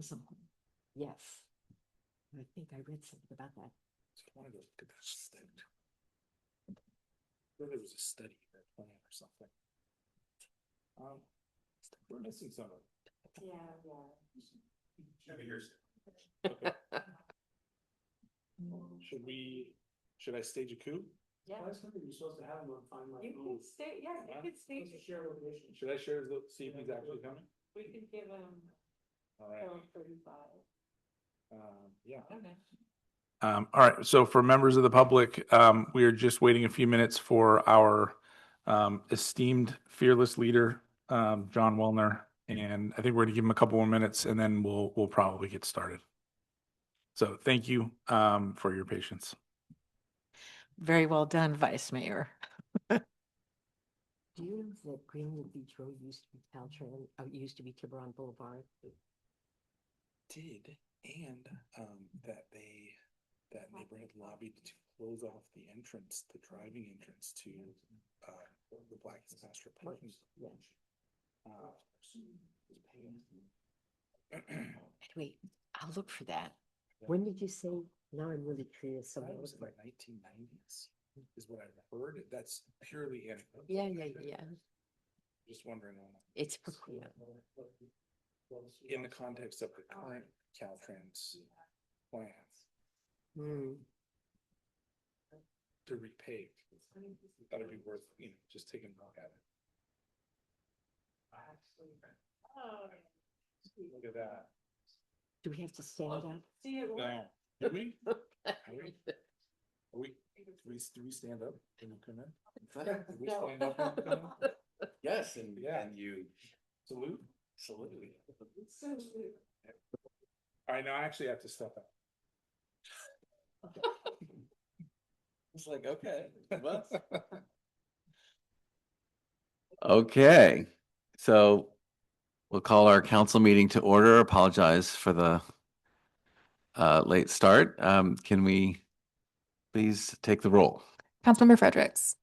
something. Yes. I think I read something about that. I wanted to look at that study. There was a study or a plan or something. We're missing some of it. Yeah. Okay. Should I stage a coup? Yeah. That's something you're supposed to have them on Find My You Phone. can stay, yeah, you can stay. Supposed to share location. Should I share see if he's actually coming? We can give him All right. 35. Yeah. Okay. All right. So for members of the public, we are just waiting a few minutes for our esteemed fearless leader, John Wellner, and I think we're going to give him a couple more minutes, and then we'll probably get started. So thank you for your patience. Very well done, Vice Mayor. Do you know that Greenwood Beach Road used to be Caltran, used to be Tiburon Boulevard? Did and that neighborhood lobbied to close off the entrance, the driving entrance to the Black Pasture parking. Yeah. Wait, I'll look for that. When did you say? Now I'm really curious. So that was like 1990s is what I heard. That's purely anecdotal. Yeah. Just wondering on It's in the context of the current Caltrans plan to repave. That'd be worth just taking a look at it. Look at that. Do we have to stand up? See it. No. Do we? Do we stand up when you come in? Do we stand up when you come in? Yes, and you Salute. salute. All right, now I actually have to step up. It's like, okay. Okay, so we'll call our council meeting to order. Apologize for the late start. Can we please take the roll? Councilmember Fredericks.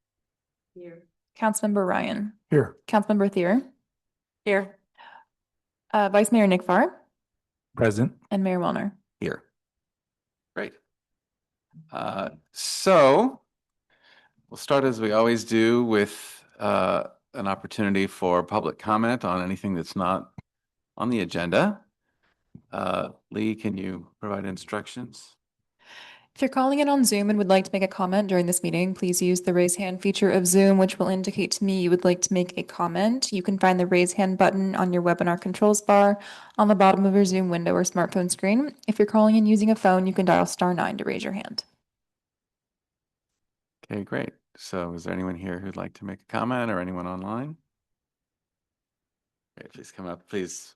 Here. Councilmember Ryan. Here. Councilmember Thier. Here. Vice Mayor Nick Farr. Present. And Mayor Wellner. Here. Great. So we'll start as we always do with an opportunity for public comment on anything that's not on the agenda. Lee, can you provide instructions? If you're calling in on Zoom and would like to make a comment during this meeting, please use the raise hand feature of Zoom, which will indicate to me you would like to make a comment. You can find the raise hand button on your webinar controls bar on the bottom of your Zoom window or smartphone screen. If you're calling in using a phone, you can dial *9 to raise your hand. Okay, great. So is there anyone here who'd like to make a comment or anyone online? Okay, please come up, please.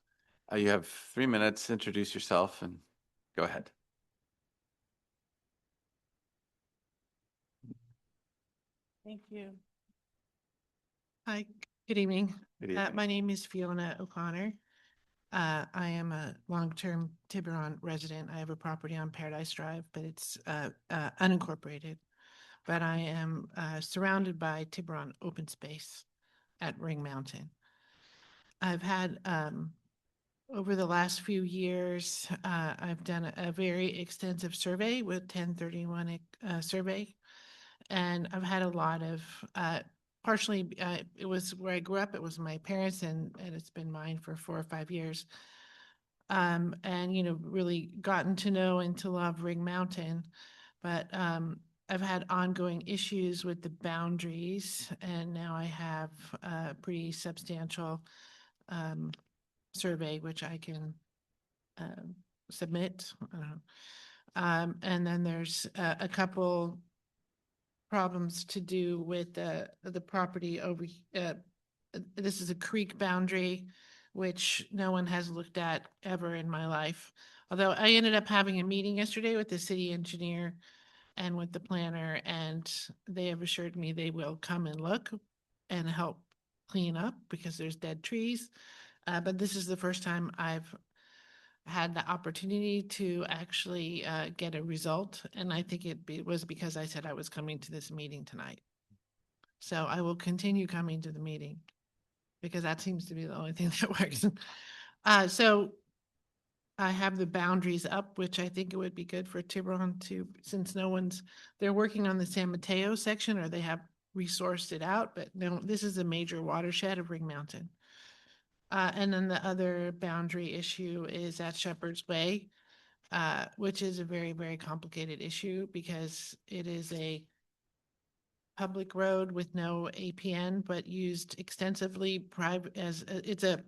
You have 3 minutes. Introduce yourself and go ahead. Thank you. Hi, good evening. Good evening. My name is Fiona O'Connor. I am a long-term Tiburon resident. I have a property on Paradise Drive, but it's unincorporated. But I am surrounded by Tiburon open space at Ring Mountain. I've had, over the last few years, I've done a very extensive survey with 1031 survey. And I've had a lot of, partially, it was where I grew up, it was my parents, and it's been mine for 4 or 5 years. And, really gotten to know and to love Ring Mountain. But I've had ongoing issues with the boundaries, and now I have a pretty substantial survey, which I can submit. And then there's a couple problems to do with the property over. This is a creek boundary, which no one has looked at ever in my life. Although I ended up having a meeting yesterday with the city engineer and with the planner, and they have assured me they will come and look and help clean up because there's dead trees. But this is the first time I've had the opportunity to actually get a result. And I think it was because I said I was coming to this meeting tonight. So I will continue coming to the meeting because that seems to be the only thing that works. So I have the boundaries up, which I think it would be good for Tiburon to, since they're working on the San Mateo section, or they have resourced it out, but no, this is a major watershed of Ring Mountain. And then the other boundary issue is at Shepherd's Way, which is a very, very complicated issue because it is a public road with no APN, but used extensively private it's a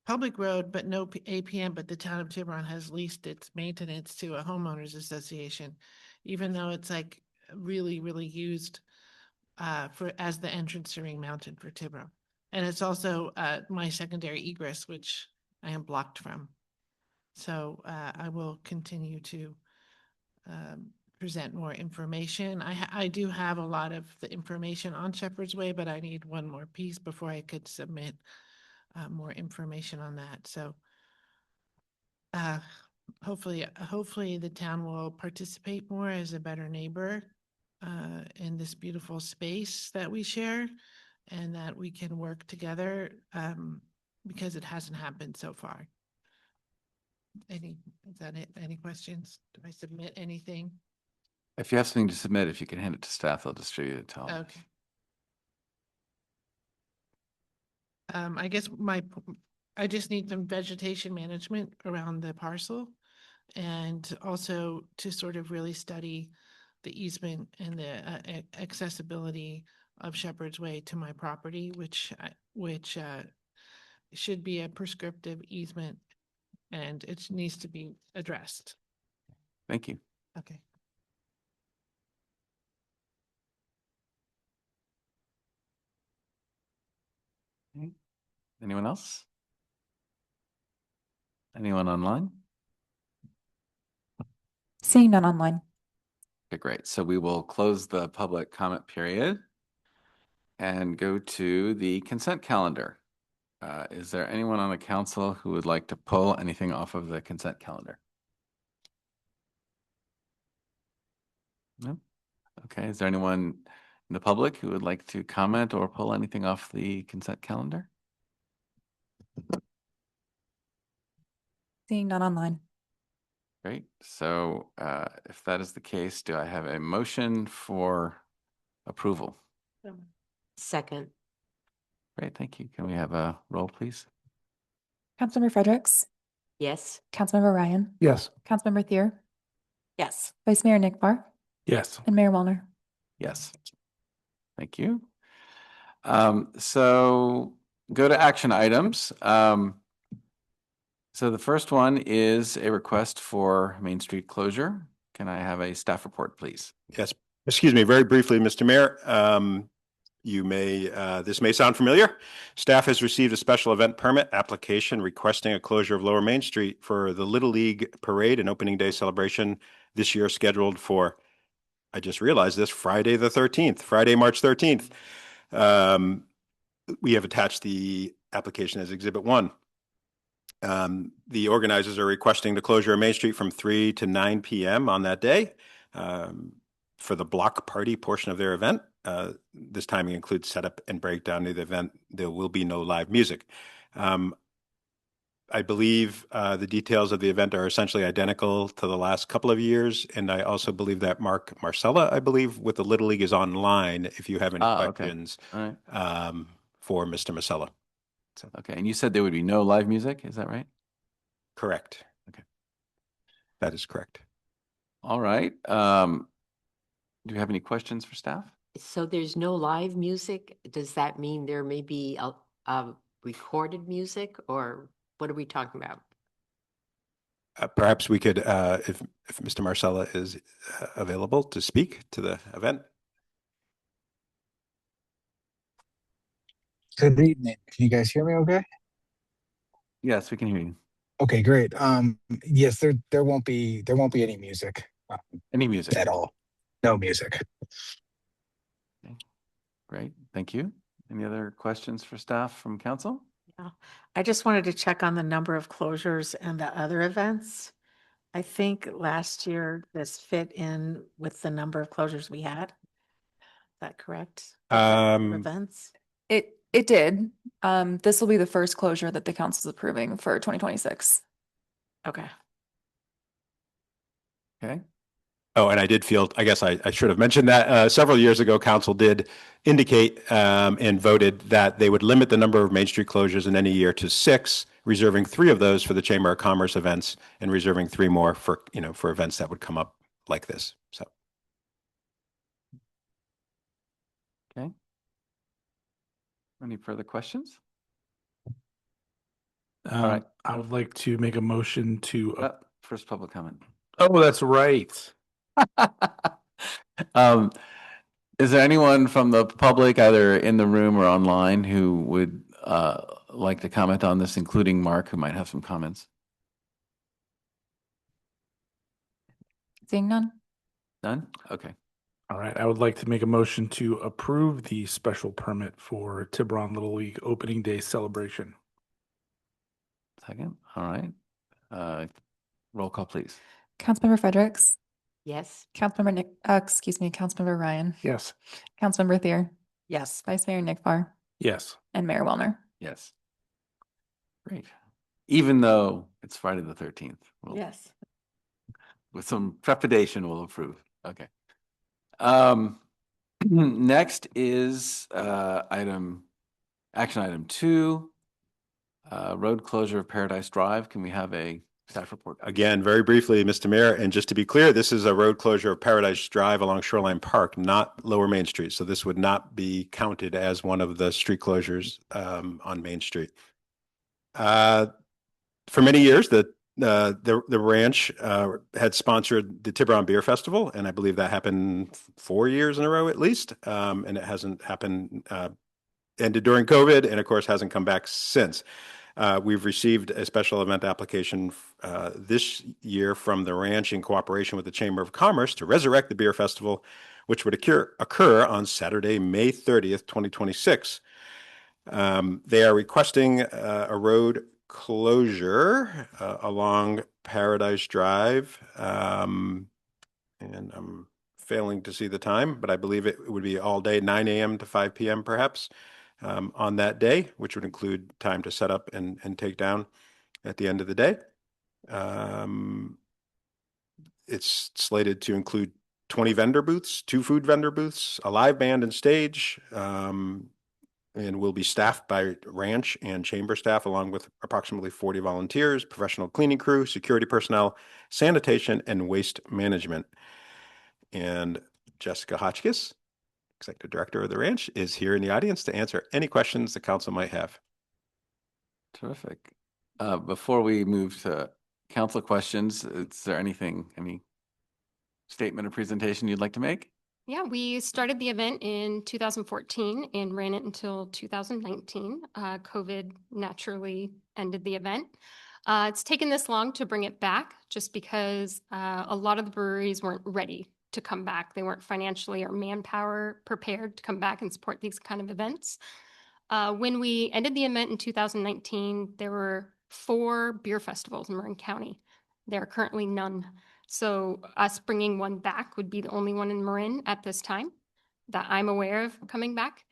public road, but no APN, but the town of Tiburon has leased its maintenance to a homeowners association, even though it's like really, really used as the entrance to Ring Mountain for Tiburon. And it's also my secondary egress, which I am blocked from. So I will continue to present more information. I do have a lot of the information on Shepherd's Way, but I need one more piece before I could submit more information on that. So hopefully the town will participate more as a better neighbor in this beautiful space that we share, and that we can work together because it hasn't happened so far. Is that it? Any questions? Do I submit anything? If you have something to submit, if you can hand it to staff, they'll distribute it to all. Okay. I guess I just need some vegetation management around the parcel, and also to sort of really study the easement and the accessibility of Shepherd's Way to my property, which should be a prescriptive easement, and it needs to be addressed. Thank you. Okay. Anyone else? Anyone online? Seeing none online. Okay, great. So we will close the public comment period and go to the consent calendar. Is there anyone on the council who would like to pull anything off of the consent calendar? No? Okay, is there anyone in the public who would like to comment or pull anything off the consent calendar? Seeing none online. Great. So if that is the case, do I have a motion for approval? Second, Great, thank you. Can we have a roll, please? Councilmember Fredericks, yes. Councilmember Ryan, Yes. Councilmember Thier, Yes. Vice Mayor Nick Barr, Yes. and Mayor Wellner. Yes. Thank you. So go to action items. So the first one is a request for Main Street closure. Can I have a staff report, please? Yes, excuse me, very briefly, Mr. Mayor. This may sound familiar. Staff has received a special event permit application requesting a closure of Lower Main Street for the Little League Parade and Opening Day celebration this year scheduled for, I just realized this, Friday, March 13th. We have attached the application as Exhibit 1. The organizers are requesting the closure of Main Street from 3 to 9 p.m. on that day for the block party portion of their event. This timing includes setup and breakdown of the event. There will be no live music. I believe the details of the event are essentially identical to the last couple of years. And I also believe that Mark Marcella, I believe, with the Little League is online if you have any questions All right. for Mr. Marcella. Okay, and you said there would be no live music, is that right? Correct. Okay. That is correct. All right. Do you have any questions for staff? So there's no live music? Does that mean there may be a recorded music, or what are we talking about? Perhaps we could, if Mr. Marcella is available to speak to the event. Good evening. Can you guys hear me okay? Yes, we can hear you. Okay, great. Yes, there won't be any music Any music? at all. No music. Okay. Great, thank you. Any other questions for staff from council? Yeah. I just wanted to check on the number of closures and the other events. I think last year this fit in with the number of closures we had. Is that correct? Events? It did. This will be the first closure that the council is approving for 2026. Okay. Okay. Oh, and I did field, I guess I should have mentioned that several years ago, council did indicate and voted that they would limit the number of Main Street closures in any year to 6, reserving 3 of those for the Chamber of Commerce events and reserving 3 more for, for events that would come up like this. So. Okay. Any further questions? right. I would like to make a motion to, First public comment. oh, that's right. Um, is there anyone from the public, either in the room or online, who would like to comment on this, including Mark, who might have some comments? Seeing none? None? Okay. All right, I would like to make a motion to approve the special permit for Tiburon Little League opening day celebration. Second. All right. Roll call, please. Councilmember Fredericks, Yes. Councilmember Nick, Councilmember Ryan, Yes. Councilmember Thier, Yes. Vice Mayor Nick Farr, Yes. and Mayor Wellner. Yes. Great. Even though it's Friday the 13th. Yes. With some trepidation, we'll approve. Okay. Next is action item 2, road closure of Paradise Drive. Can we have a staff report? Again, very briefly, Mr. Mayor, and just to be clear, this is a road closure of Paradise Drive along Shoreline Park, not Lower Main Street. So this would not be counted as one of the street closures on Main Street. For many years, the ranch had sponsored the Tiburon Beer Festival, and I believe that happened 4 years in a row at least, and it hasn't happened, ended during COVID, and of course hasn't come back since. We've received a special event application this year from the ranch in cooperation with the Chamber of Commerce to resurrect the beer festival, which would occur on Saturday, May 30th, 2026. They are requesting a road closure along Paradise Drive. And I'm failing to see the time, but I believe it would be all day, 9 a.m. to 5 p.m. perhaps on that day, which would include time to set up and take down at the end of the day. It's slated to include 20 vendor booths, 2 food vendor booths, a live band and stage, and will be staffed by ranch and chamber staff, along with approximately 40 volunteers, professional cleaning crew, security personnel, sanitation, and waste management. And Jessica Hotchkiss, Executive Director of the ranch, is here in the audience to answer any questions the council might have. Terrific. Before we move to council questions, is there any statement or presentation you'd like to make? Yeah, we started the event in 2014 and ran it until 2019. COVID naturally ended the event. It's taken this long to bring it back just because a lot of the breweries weren't ready to come back. They weren't financially or manpower prepared to come back and support these kind of events. When we ended the event in 2019, there were 4 beer festivals in Marin County. There are currently none. So us bringing one back would be the only one in Marin at this time that I'm aware of coming back.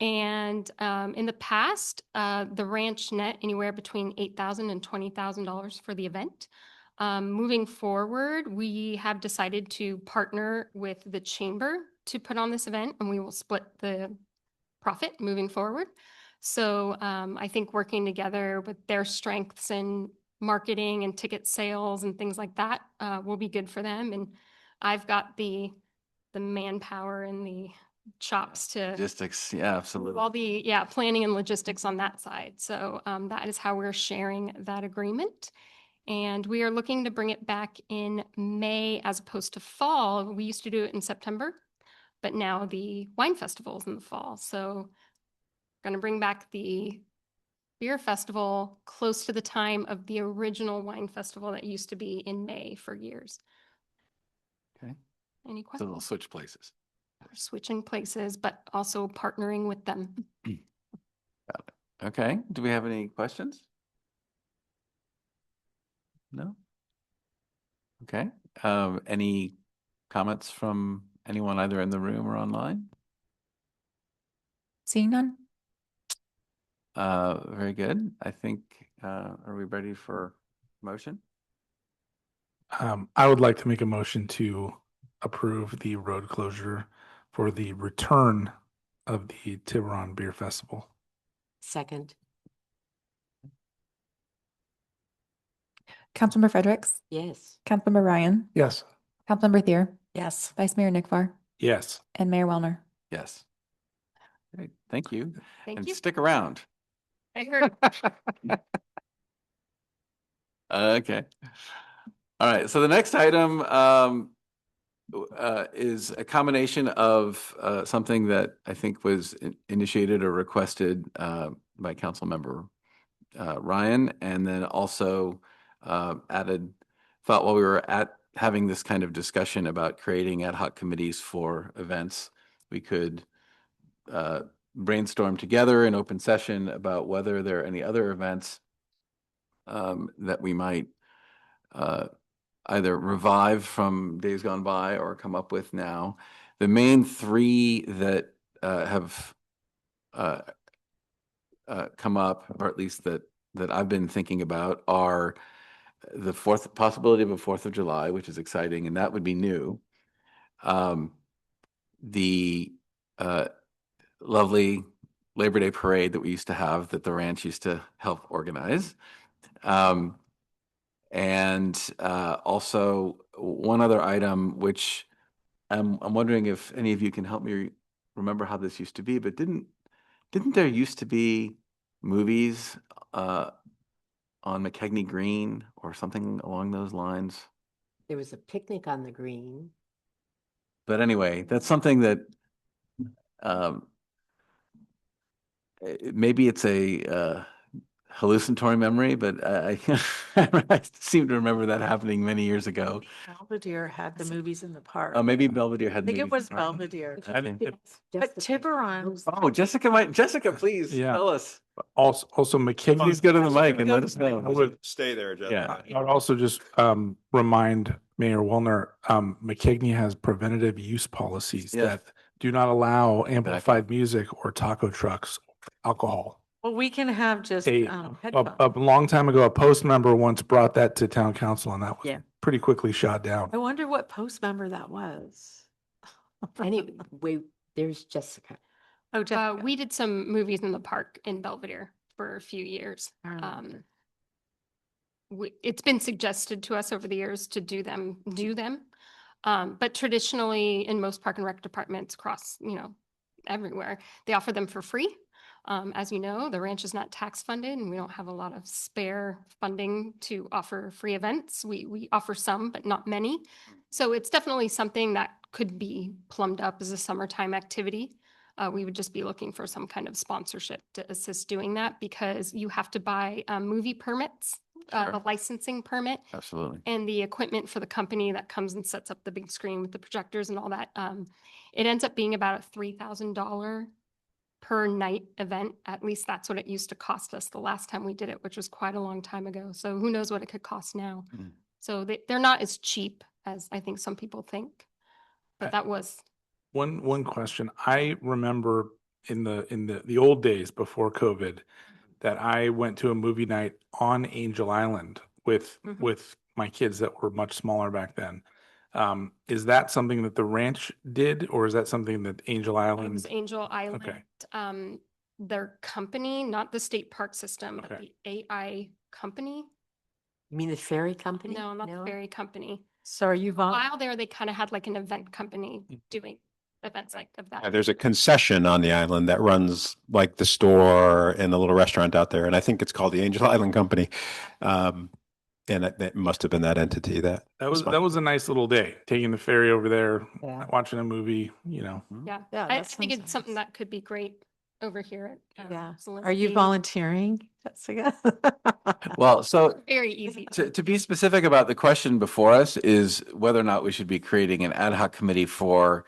And in the past, the ranch net anywhere between $8,000 and $20,000 for the event. Moving forward, we have decided to partner with the chamber to put on this event, and we will split the profit moving forward. So I think working together with their strengths in marketing and ticket sales and things like that will be good for them. And I've got the manpower and the chops to Logistics, yeah, do absolutely. all the planning and logistics on that side. So that is how we're sharing that agreement. And we are looking to bring it back in May as opposed to fall. We used to do it in September, but now the wine festival is in the fall. So we're going to bring back the beer festival close to the time of the original wine festival that used to be in May for years. Okay. Any So questions? they'll switch places. We're switching places, but also partnering with them. Okay. Do we have any questions? No? Okay. Any comments from anyone either in the room or online? Seeing none? Very good. I think, are we ready for motion? I would like to make a motion to approve the road closure for the return of the Tiburon Beer Festival. Second, Councilmember Fredericks, yes. Councilmember Ryan, Yes. Councilmember Thier, Yes. Vice Mayor Nick Farr, Yes. and Mayor Wellner. Yes. Great, thank you. Thank And you. stick around. I heard Okay. All right, so the next item is a combination of something that I think was initiated or requested by Councilmember Ryan, and then also thought while we were having this kind of discussion about creating ad hoc committees for events, we could brainstorm together in open session about whether there are any other events that we might either revive from days gone by or come up with now. The main three that have come up, or at least that I've been thinking about, are the possibility of a 4th of July, which is exciting, and that would be new. The lovely Labor Day parade that we used to have, that the ranch used to help organize. And also one other item, which I'm wondering if any of you can help me remember how this used to be, but didn't there used to be movies on McKegney Green or something along those lines? There was a picnic on the green. But anyway, that's something that maybe it's a hallucinatory memory, but I I seem to remember that happening many years ago. Belvedere had the movies in the park. Maybe Belvedere had I think it movies was in the park. Belvedere. Okay. But Tiburon, Oh, Jessica, please Yeah. tell us. Also McKigney. Please go to the mic and let us I know. would, Stay there, Jeff. Yeah. I would also just remind Mayor Wellner, McKigney has preventative use policies Yes. that do not allow amplified music or taco trucks, alcohol. well, we can have just A headphones. long time ago, a post member once brought that to town council, and that was Yeah. pretty quickly shot down. I wonder what post member that was. Anyway, there's Jessica. Oh, Jessica. we did some movies in the park in Belvedere for a few years. I remember. It's been suggested to us over the years to do them. But traditionally, in most park and rec departments across, everywhere, they offer them for free. As you know, the ranch is not tax funded and we don't have a lot of spare funding to offer free events. We offer some, but not many. So it's definitely something that could be plumbed up as a summertime activity. We would just be looking for some kind of sponsorship to assist doing that, because you have to buy movie permits, Sure. the licensing permit, Absolutely. and the equipment for the company that comes and sets up the big screen with the projectors and all that. It ends up being about a $3,000 per night event. At least that's what it used to cost us the last time we did it, which was quite a long time ago. So who knows what it could cost now. Mm. So they're not as cheap as I think some people think. But that was One question. I remember in the old days before COVID that I went to a movie night on Angel Island with my kids that were much smaller back then. Is that something that the ranch did, or is that something that Angel it Island? was Angel Island. Okay. Their company, not the state park system, but Okay. the AI company. You mean the ferry company? No, not the ferry company. So are you While there, they kind of had like an event company Mm. doing events like of that. Yeah, there's a concession on the island that runs like the store and the little restaurant out there. And I think it's called the Angel Island Company. And that must have been that entity that. That was a nice little day, taking the ferry over there, Yeah. watching a movie, Yeah, Yeah, I that think sounds it's something nice. that could be great over here at Yeah. Are Zelensky. you volunteering, Jessica? Well, so Very easy. to be specific about the question before us is whether or not we should be creating an ad hoc committee for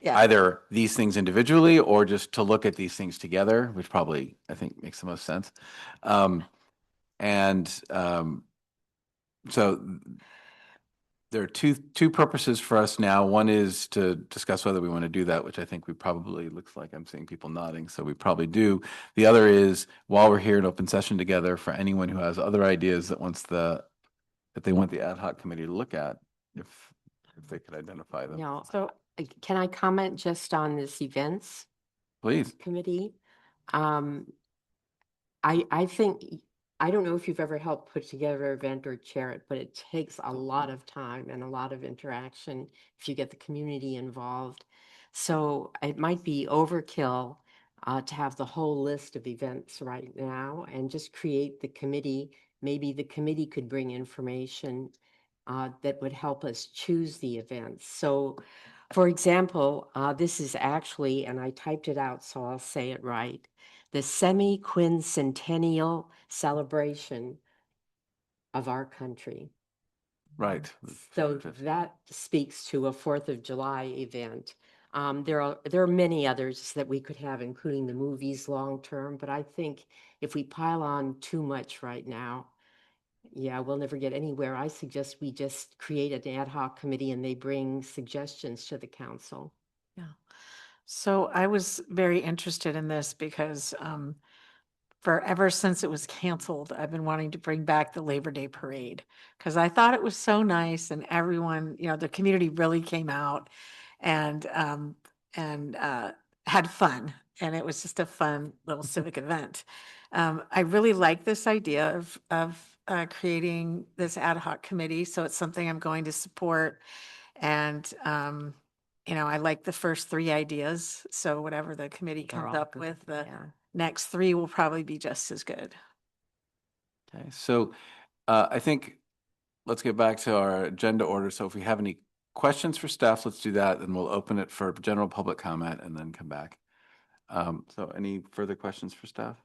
Yeah. either these things individually or just to look at these things together, which probably I think makes the most sense. So there are two purposes for us now. One is to discuss whether we want to do that, which I think we probably, looks like I'm seeing people nodding, so we probably do. The other is, while we're here in open session together, for anyone who has other ideas that they want the ad hoc committee to look at, if they could identify them. Now, So can I comment just on this events Please. committee? I think, I don't know if you've ever helped put together an event or chair it, but it takes a lot of time and a lot of interaction if you get the community involved. So it might be overkill to have the whole list of events right now and just create the committee. Maybe the committee could bring information that would help us choose the events. So, for example, this is actually, and I typed it out, so I'll say it right, the semi-quincentennial celebration of our country. Right. So that speaks to a 4th of July event. There are many others that we could have, including the movies long-term, but I think if we pile on too much right now, yeah, we'll never get anywhere. I suggest we just create an ad hoc committee and they bring suggestions to the council. yeah. So I was very interested in this because forever since it was canceled, I've been wanting to bring back the Labor Day parade because I thought it was so nice and everyone, the community really came out and had fun. And it was just a fun little civic event. I really like this idea of creating this ad hoc committee. So it's something I'm going to support. And, I like the first 3 ideas. So whatever the committee They're comes all up good, with, the yeah. next 3 will probably be just as good. Okay, so I think let's get back to our agenda order. So if we have any questions for staff, let's do that, and we'll open it for general public comment and then come back. So any further questions for staff?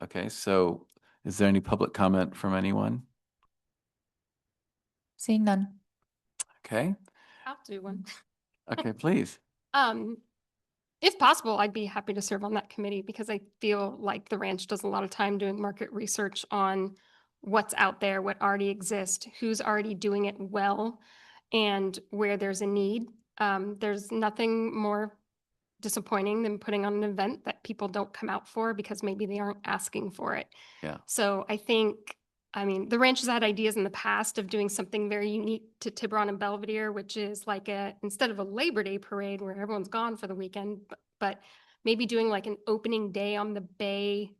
Okay, so is there any public comment from anyone? Seeing none. Okay, I'll do one. okay, please. If possible, I'd be happy to serve on that committee because I feel like the ranch does a lot of time doing market research on what's out there, what already exists, who's already doing it well, and where there's a need. There's nothing more disappointing than putting on an event that people don't come out for because maybe they aren't asking for it. Yeah. So the ranch has had ideas in the past of doing something very unique to Tiburon and Belvedere, which is like instead of a Labor Day parade where everyone's gone for the weekend, but maybe doing like an opening day on the bay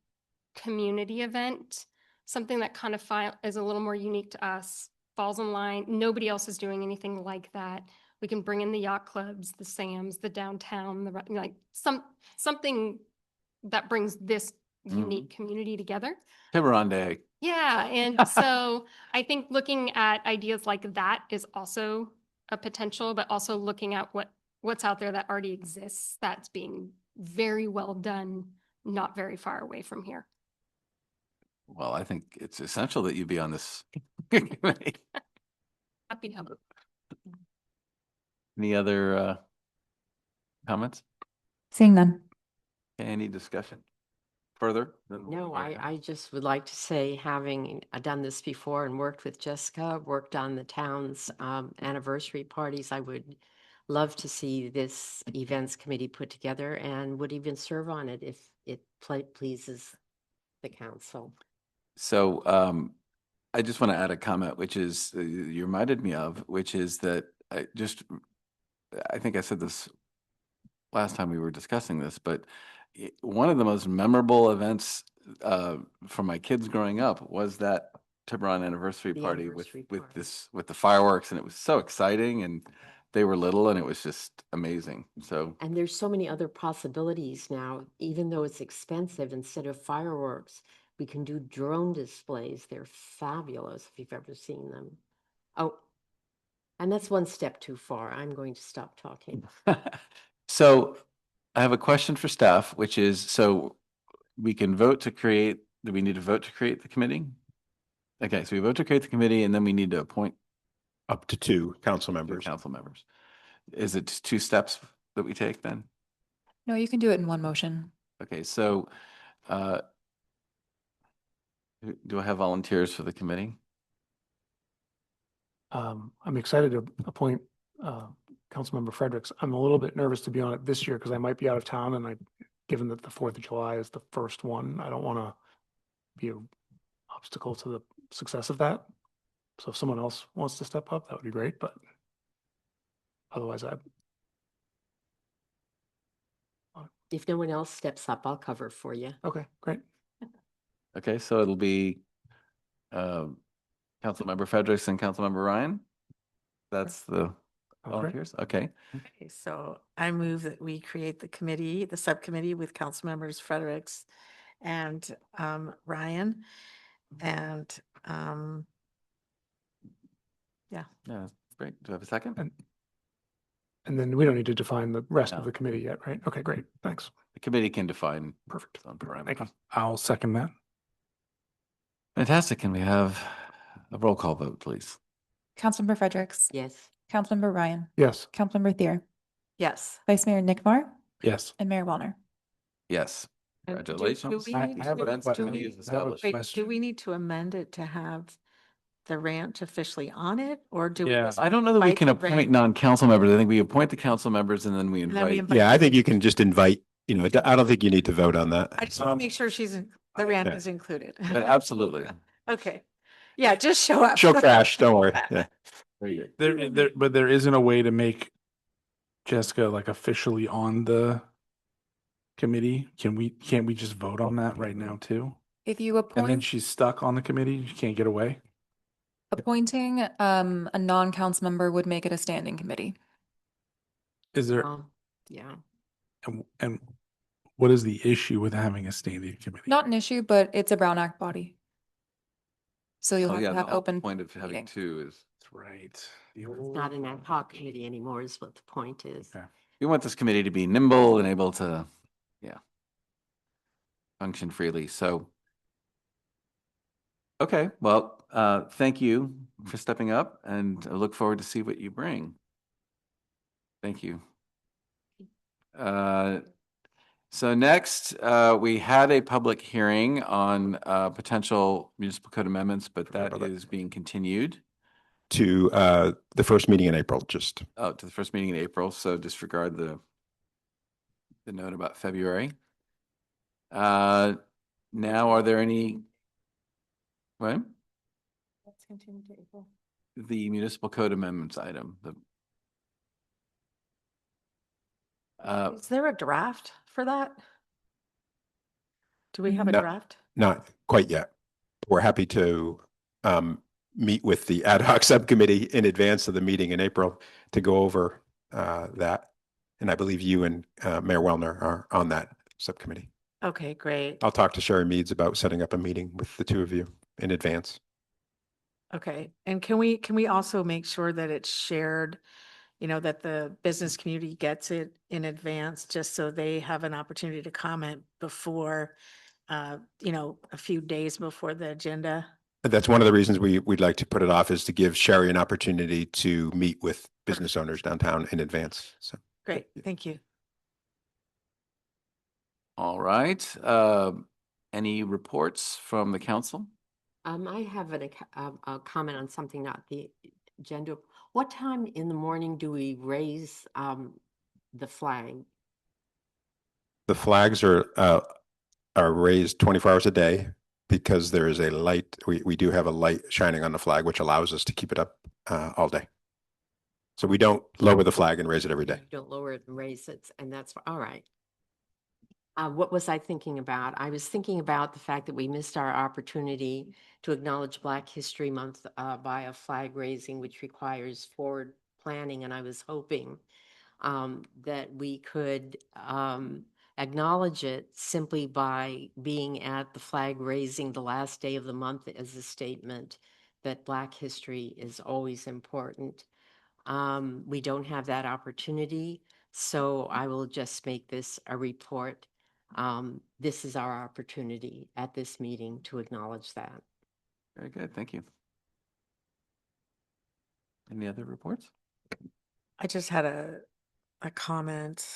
community event, something that kind of is a little more unique to us, falls in line. Nobody else is doing anything like that. We can bring in the yacht clubs, the Sams, the downtown, something that brings this unique community together. Tiburon Day. Yeah, and so I think looking at ideas like that is also a potential, but also looking at what's out there that already exists that's being very well done, not very far away from here. Well, I think it's essential that you be on this committee. Happy to help. Any other comments? Seeing none. Any discussion further? No, I just would like to say, having done this before and worked with Jessica, worked on the town's anniversary parties, I would love to see this events committee put together and would even serve on it if it pleases the council. So I just want to add a comment, which is you reminded me of, which is that I think I said this last time we were discussing this, but one of the most memorable events for my kids growing up was that Tiburon anniversary The party anniversary with party. with the fireworks, and it was so exciting, and they were little, and it was just amazing. So And there's so many other possibilities now, even though it's expensive, instead of fireworks, we can do drone displays. They're fabulous if you've ever seen them. Oh, and that's one step too far. I'm going to stop talking. so I have a question for staff, which is, so we can vote to create, do we need to vote to create the committee? Okay, so we vote to create the committee, and then we need to appoint Up to 2 council 2 members. council members. Is it 2 steps that we take then? No, you can do it in one motion. Okay, so do I have volunteers for the committee? I'm excited to appoint Councilmember Fredericks. I'm a little bit nervous to be on it this year because I might be out of town, and given that the 4th of July is the first one, I don't want to be an obstacle to the success of that. So if someone else wants to step up, that would be great, but otherwise If no one else steps up, I'll cover for you. okay, great. Okay, so it'll be Councilmember Fredericks and Councilmember Ryan. That's the Great. volunteers. Okay. Okay, so I move that we create the committee, the subcommittee with council members Fredericks and Ryan. And Yeah, that's great. Do I have a second? And then we don't need to define the rest of No. the committee yet, right? Okay, great. Thanks. The committee can define Perfect. its own Thank you. parameters. I'll second that. Fantastic. Can we have a roll call vote, please? Councilmember Fredericks. Yes. Councilmember Ryan. Yes. Councilmember Thier. yes. Vice Mayor Nick Mar. Yes. And Mayor Wellner. Yes. And do- Congratulations. do we I need have a to- question. do we- Committee is I have a established. Wait, question. do we need to amend it to have the ranch officially on it, or do we? Yeah. just I don't know that we invite can the appoint ranch? non-council members. I think we appoint the council members and then we And then we invite. invite Yeah, I the- think you can just invite, I don't think you need to vote on that. I just want to make sure the ranch Yeah. is included. Absolutely. Okay. Yeah, just show up. She'll crash, don't worry. Yeah. Very good. But there isn't a way to make Jessica like officially on the committee. Can't we just vote on that right now too? If you And then appoint, she's stuck on the committee. She can't get away. appointing a non-council member would make it a standing committee. Is there, Yeah. and what is the issue with having a standing committee? Not an issue, but it's a Brown Act body. So you'll Oh, have yeah, to the have whole open. point of having meeting. two is That's right. It's not an ad hoc committee anymore is what the point is. Okay. we want this committee to be nimble and able to, function freely. So, okay, well, thank you for stepping up and I look forward to see what you bring. Thank you. So next, we had a public hearing on potential municipal code amendments, but Forgot that about that. is being continued To the first meeting in April, just. to the first meeting in April. So disregard the note about February. Now, are there any? What? Let's continue to April. The municipal code amendments item. Is there a draft for that? Do we have a No. draft? Not quite yet. We're happy to meet with the ad hoc subcommittee in advance of the meeting in April to go over that. And I believe you and Mayor Wellner are on that subcommittee. Okay, great. I'll talk to Sherry Meads about setting up a meeting with the two of you in advance. Okay, and can we also make sure that it's shared, that the business community gets it in advance, just so they have an opportunity to comment before, a few days before the agenda? That's one of the reasons we'd like to put it off, is to give Sherry an opportunity to meet with business owners downtown in advance. So. Great, thank you. All right. Any reports from the council? I have a comment on something, not the agenda. What time in the morning do we raise the flag? The flags are raised 24 hours a day because there is a light. We do have a light shining on the flag, which allows us to keep it up all day. So we don't lower the flag and raise it every day. You don't lower it and raise it, and that's all right. What was I thinking about? I was thinking about the fact that we missed our opportunity to acknowledge Black History Month by a flag raising, which requires forward planning. And I was hoping that we could acknowledge it simply by being at the flag raising the last day of the month as a statement that Black history is always important. We don't have that opportunity, so I will just make this a report. This is our opportunity at this meeting to acknowledge that. Very good. Thank you. Any other reports? I just had a comment.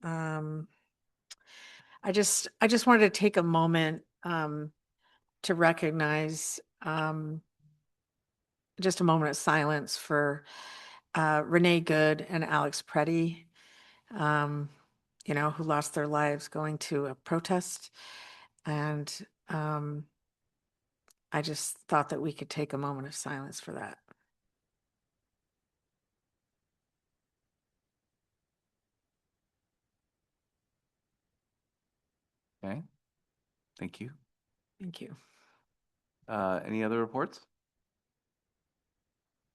I just wanted to take a moment to recognize just a moment of silence for Renee Good and Alex Preddy, who lost their lives going to a protest. And I just thought that we could take a moment of silence for that. Okay, thank you. Thank you. Any other reports?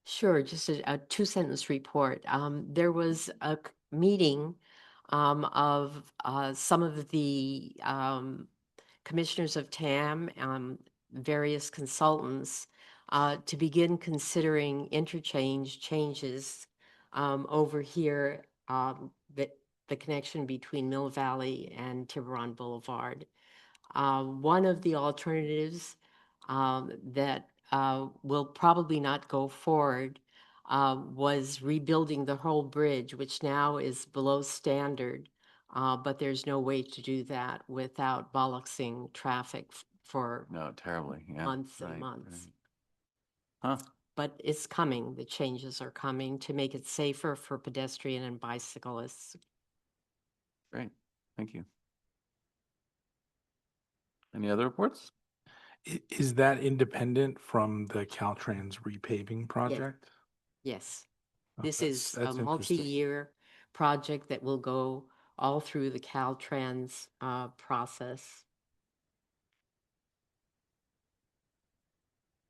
Sure, just a two-sentence report. There was a meeting of some of the commissioners of TAM, various consultants, to begin considering interchange changes over here, the connection between Mill Valley and Tiburon Boulevard. One of the alternatives that will probably not go forward was rebuilding the whole bridge, which now is below standard. But there's no way to do that without bollocksing traffic for No, terribly. Yeah. months and right, months. right. Huh. But it's coming. The changes are coming to make it safer for pedestrian and bicyclists. Great. Thank you. Any other reports? Is that independent from the Caltrans repaving project? Yes. Oh, This is a that's interesting. multi-year project that will go all through the Caltrans process.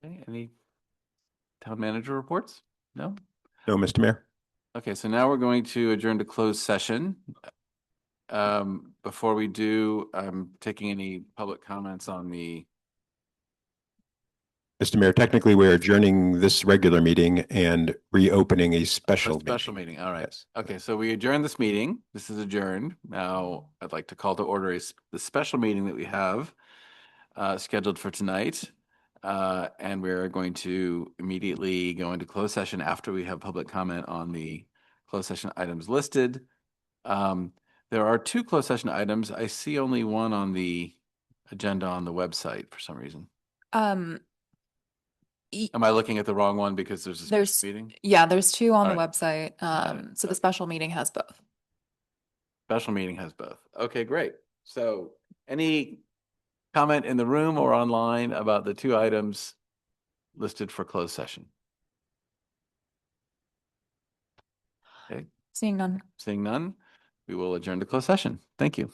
Okay, any town manager reports? No? No, Mr. Mayor. Okay, so now we're going to adjourn to closed session. Before we do, I'm taking any public comments on the, Mr. Mayor, technically, we're adjourning this regular meeting and reopening a special meeting. All right. Yes. Okay, so we adjourn this meeting. This is adjourned. Now I'd like to call to order the special meeting that we have scheduled for tonight. And we're going to immediately go into closed session after we have public comment on the closed session items listed. There are two closed session items. I see only one on the agenda on the website for some reason. Am I looking at the wrong one because there's a special There's, meeting? yeah, there's two on All the right. website. So the Okay. special meeting has both. Special meeting has both. Okay, great. So any comment in the room or online about the two items listed for closed session? Okay, Seeing none. seeing none, we will adjourn to closed session. Thank you.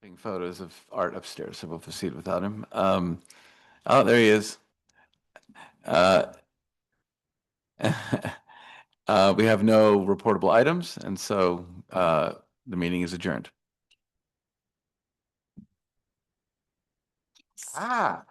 Being photos of art upstairs, so we'll proceed without him. Oh, there he is. Uh, we have no reportable items, and so the meeting is adjourned. Ah.